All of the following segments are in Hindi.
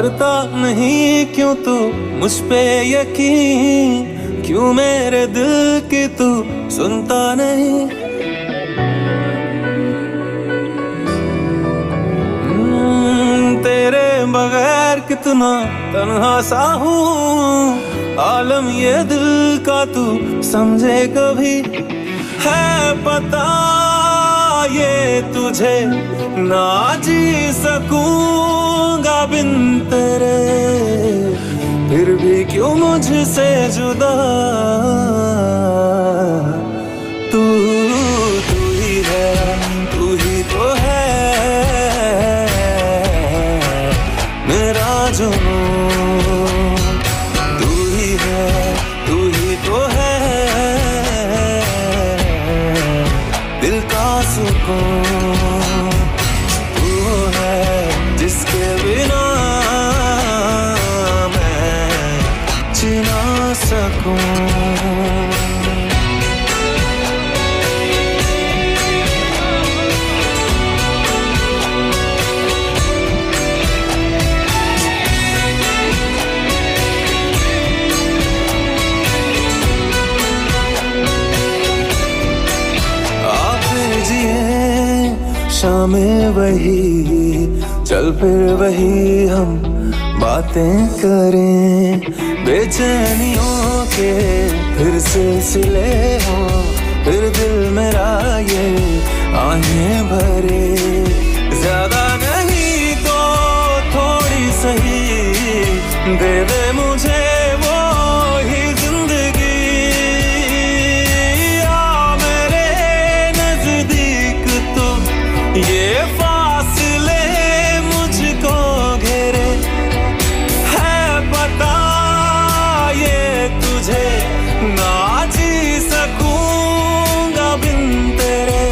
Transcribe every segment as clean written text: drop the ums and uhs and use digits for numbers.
करता नहीं क्यों तू मुझ पे यकीन, क्यों मेरे दिल की तू सुनता नहीं। तेरे बगैर कितना तन्हा सा हूँ, आलम ये दिल का तू समझे कभी। है पता ये तुझे ना जी सकूंगा बिन तेरे, फिर भी क्यों मुझसे जुदा। तू तू ही है, तू ही तो है मेरा जुनून। तू ही है, तू ही तो है दिल का सुकून। तू है जिसके बिना मैं जी ना सकूं। शामें वही, चल फिर वही हम बातें करें। बेचैनियों के फिर सिलसिले हों, फिर दिल मेरा ये आहें भरे। ज्यादा नहीं तो थोड़ी सही दे दे मुझे वो ही जिंदगी। आ मेरे नजदीक तू, ये फासले मुझको घेरे। है पता ये तुझे ना जी सकूंगा बिन तेरे,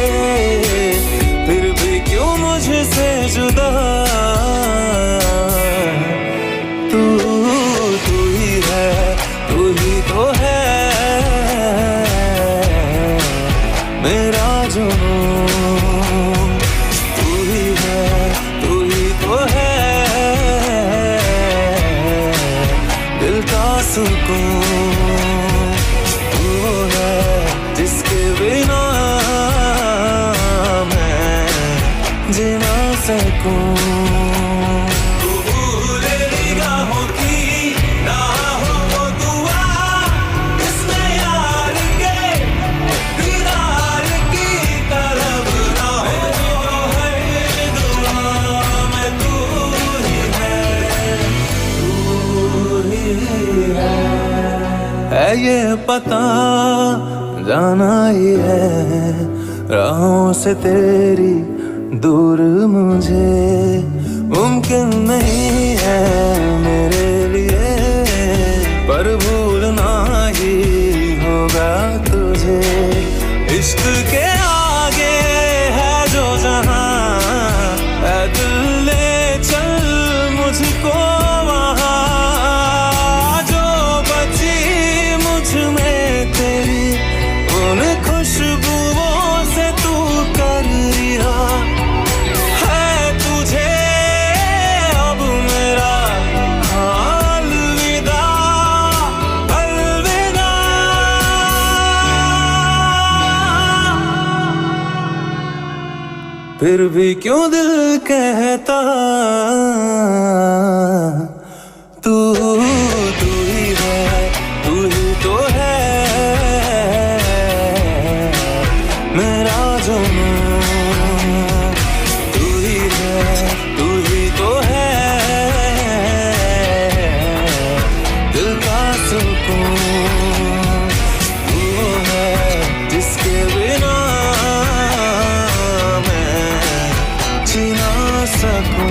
फिर भी क्यों मुझसे जुदा। तू तू ही है, तू ही तो है मेरा जुनून। सुकून तू है जिसके बिना मैं जी ना सकूं। है ये पता जाना ही है राहों से तेरी दूर मुझे मुमकिन नहीं है मेरे लिए, पर भूलना ही होगा तुझे। इश्क के आगे है जो जहां, है दिल ले चल मुझको वहां। उन खुशबुओं से तू कर रिहा है तुझे अब मेरा अलविदा अलविदा। फिर भी क्यों दिल कहता तू तू ही है, तू ही तो है मेरा जुनून। तू ही है, तू ही तो है दिल का सुकून। तू है जिसके बिना मैं जी ना सकूं।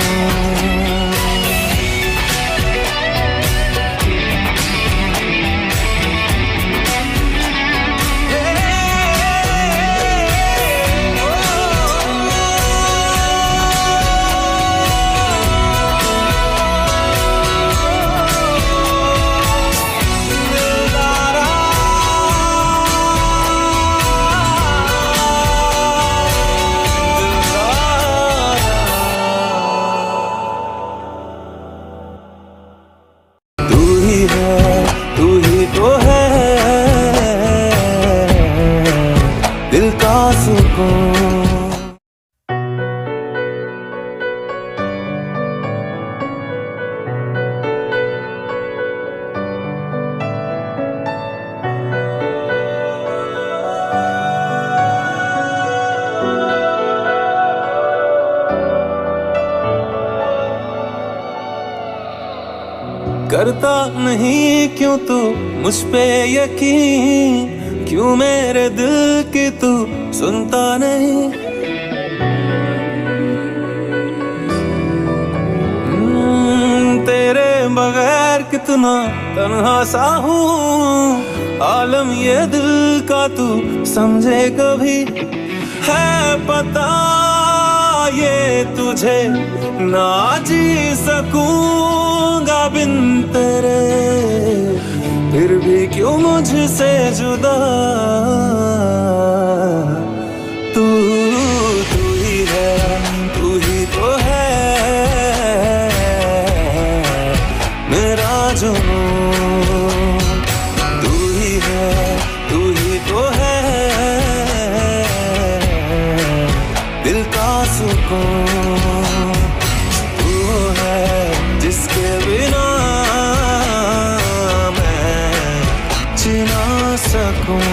सुकून। करता नहीं क्यों तू मुझ पे यकीन, क्यों मेरे दिल की तू सुनता नहीं। तेरे बगैर कितना तन्हा सा हूँ, आलम ये दिल का तू समझे कभी। है पता ये तुझे ना जी सकूंगा बिन तेरे, फिर भी क्यों मुझसे जुदा। तू तू ही है, तू ही तो है मेरा जुनून। तू ही है, तू ही तो है दिल का सुकून। तू है जिसके बिना मैं जी ना सकूं।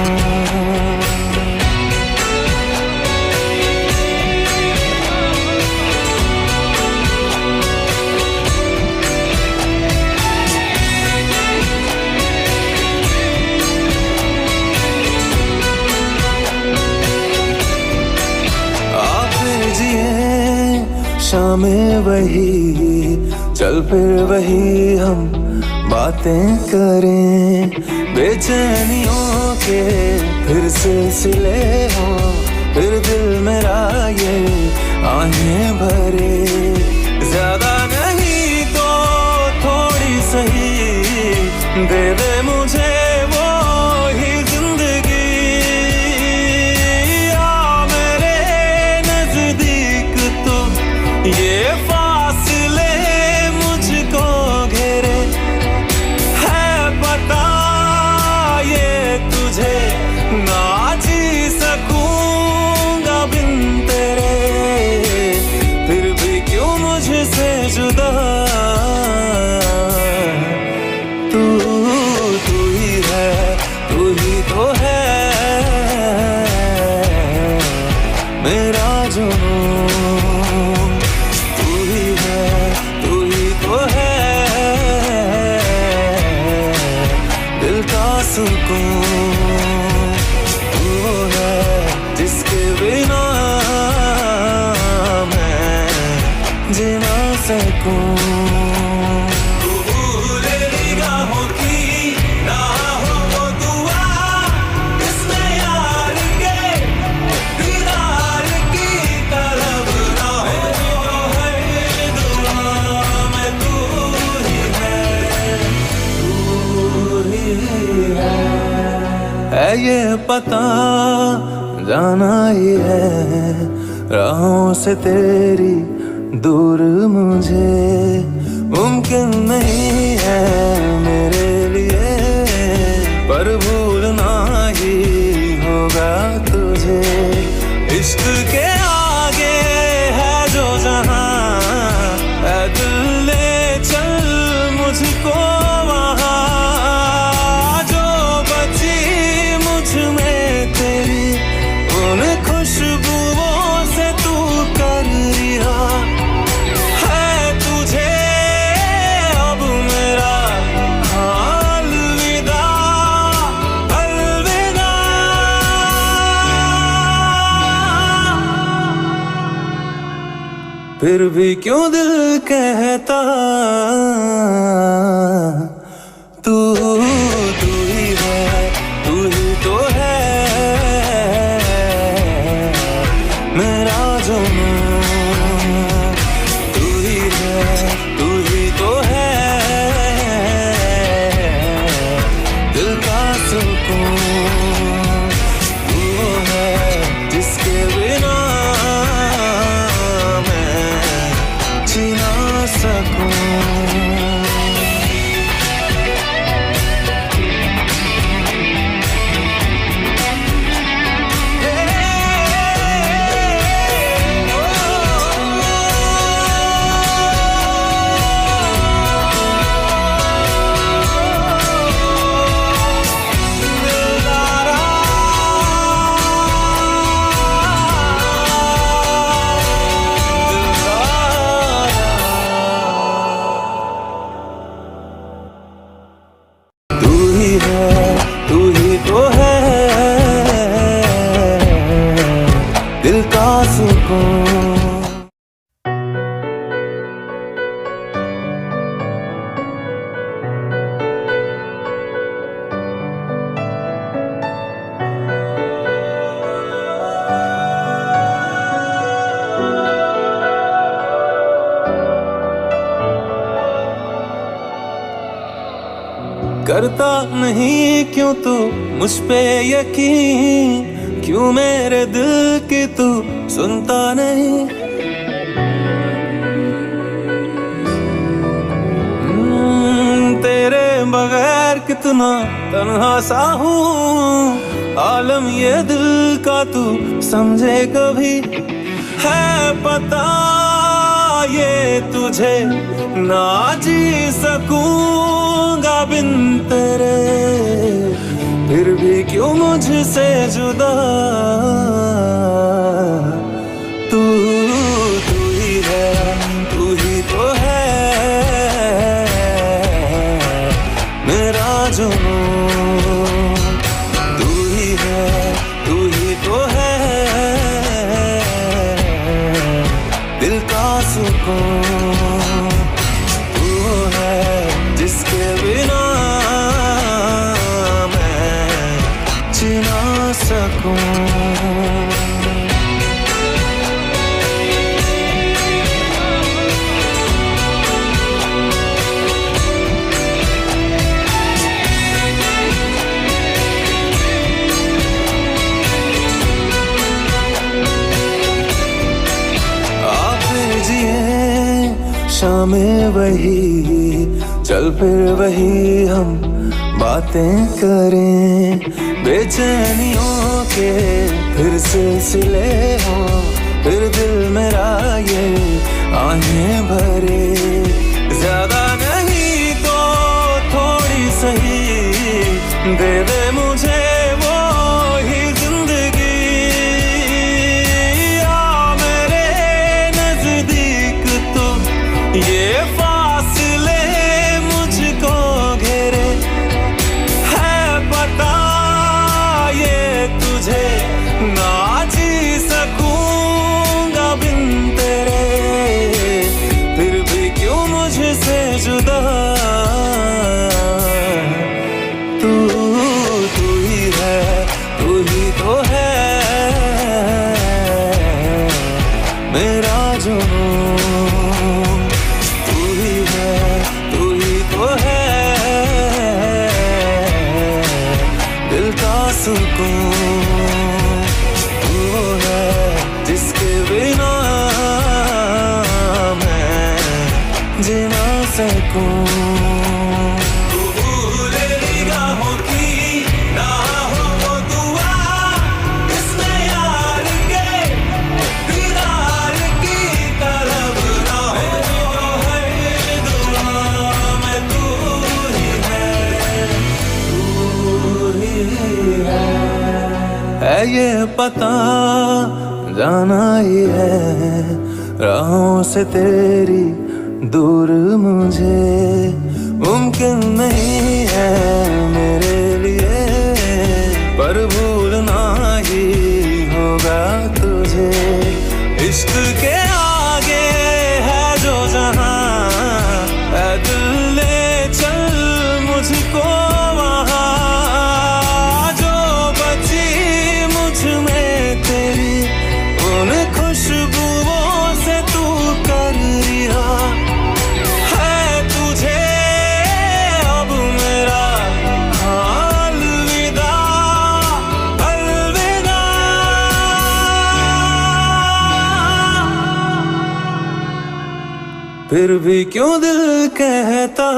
शामें वही, चल फिर वही हम बातें करें। बेचैनियों के फिर सिलसिले हो, फिर दिल मेरा ये आहें भरे। ज्यादा नहीं तो थोड़ी सही दे दे मुझे वो ही जिंदगी। आ मेरे नजदीक तो ये फासले मुझको घेरे। है पता ये तुझे ना जी सकूंगा बिन तेरे, फिर भी क्यों मुझसे जुदा। तू तू ही है, तू ही तो है मेरा जुनून। तू ही है, तू ही तो है दिल का सुकून। तू है जिसके बिना मैं जी ना सकूं। है ये पता जाना ही है राहों से तेरी दूर मुझे मुमकिन नहीं है मेरे लिए, पर भूलना ही होगा तुझे। इश्क के आगे है जो जहां, है दिल ले चल मुझको वहां। जो बची मुझ में तेरी उन खुशबुओं से तू कर रिहा। है तुझे अब मेरा अलविदा, अलविदा। फिर भी क्यों दिल कहता तू तू ही है, तू ही तो है मेरा जुनून। तू ही है, तू ही तो है दिल का सुकून। तू है जिसके बिना मैं जी ना सकूं। दिल का सुकून। करता नहीं क्यों तू मुझ पे यकीन, क्यों मेरे दिल की तू सुनता नहीं। तेरे बगैर कितना तन्हा सा हूँ, आलम ये दिल का तू समझे कभी। है पता ये तुझे ना जी सकूंगा बिन तेरे, फिर भी क्यों मुझसे जुदा। तू तू ही है, तू ही तो है मेरा जुनून। तू ही है, तू ही तो है दिल का सुकून। तू है जिसके बिना मैं जी ना सकूं। शामें वही चल फिर वही हम बातें करें, बेचैनियों के फिर सिलसिले हो, फिर दिल मेरा ये आहें भरे। ज्यादा नहीं तो थोड़ी सही दे दे मुझे वो ही जिंदगी। आ मेरे नजदीक तो ये फासले मुझको घेरे। है पता ये तुझे ना जी सकूंगा बिन तेरे, फिर भी क्यों मुझसे जुदा। तू तू ही है, तू ही तो है मेरा जुनून। दिल का सुकून तू है जिसके बिना मैं जी ना सकूं। है ये पता जाना ही है राहों से तेरी दूर मुझे मुमकिन नहीं है मेरे लिए, पर भूलना ही होगा तुझे। इश्क के आगे है जो जहां, है दिल ले चल मुझको वहां। उन खुशबुओं से तू कर रिहा है तुझे अब मेरा अलविदा अलविदा। फिर भी क्यों दिल कहता